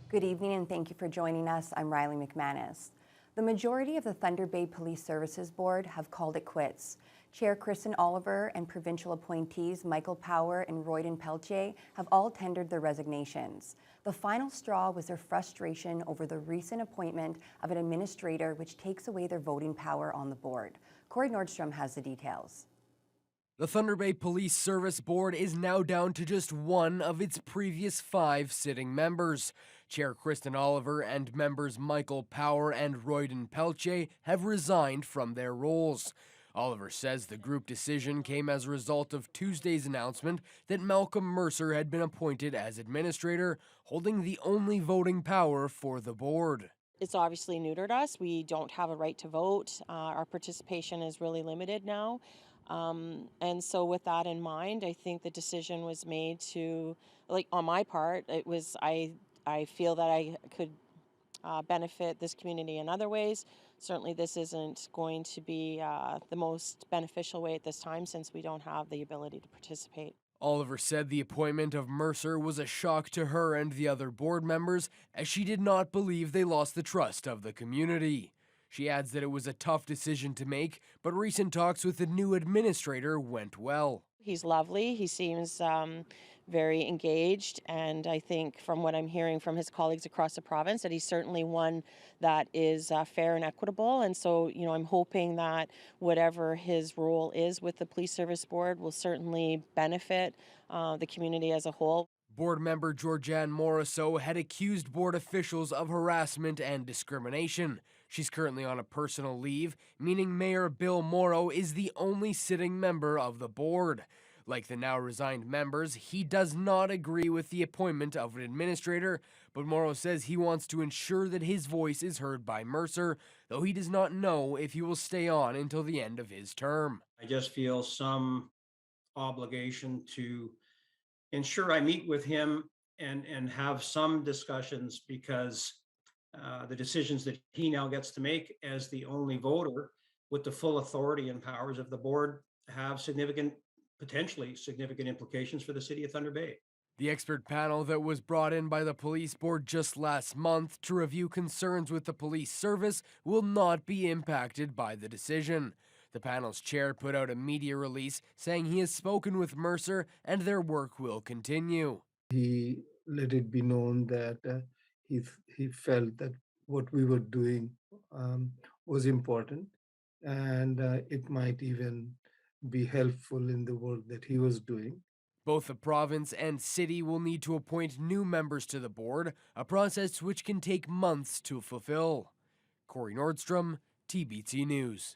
Good evening and thank you for joining us. I'm Riley McManus. The majority of the Thunder Bay Police Services Board have called it quits. Chair Kristen Oliver and provincial appointees Michael Power and Royden Peltier have all tendered their resignations. The final straw was their frustration over the recent appointment of an administrator which takes away their voting power on the board. Corey Nordstrom has the details. The Thunder Bay Police Service Board is now down to just one of its previous 5 sitting members. Chair Kristen Oliver and members Michael Power and Royden Peltier have resigned from their roles. Oliver says the group decision came as a result of Tuesday's announcement that Malcolm Mercer had been appointed as administrator, holding the only voting power for the board. It's obviously neutered us. We don't have a right to vote. Our participation is really limited now. And so with that in mind, I think the decision was made to, like on my part, I feel that I could benefit this community in other ways. Certainly this isn't going to be the most beneficial way at this time since we don't have the ability to participate. Oliver said the appointment of Mercer was a shock to her and the other board members, as she did not believe they lost the trust of the community. She adds that it was a tough decision to make, but recent talks with the new administrator went well. He's lovely. He seems very engaged, and I think from what I'm hearing from his colleagues across the province that he's certainly one that is fair and equitable. And so, I'm hoping that whatever his role is with the Police Service Board will certainly benefit the community as a whole. Board member Georgianne Morisseau had accused board officials of harassment and discrimination. She's currently on a personal leave, meaning Mayor Bill Morrow is the only sitting member of the board. Like the now resigned members, he does not agree with the appointment of an administrator, but Morrow says he wants to ensure that his voice is heard by Mercer, though he does not know if he will stay on until the end of his term. I just feel some obligation to ensure I meet with him and have some discussions, because the decisions that he now gets to make as the only voter with the full authority and powers of the board have potentially significant implications for the city of Thunder Bay. The expert panel that was brought in by the police board just last month to review concerns with the police service will not be impacted by the decision. The panel's chair put out a media release saying he has spoken with Mercer and their work will continue. He let it be known that he felt that what we were doing was important, and it might even be helpful in the work that he was doing. Both the province and city will need to appoint new members to the board, a process which can take months to fulfill. Corey Nordstrom, TBT News.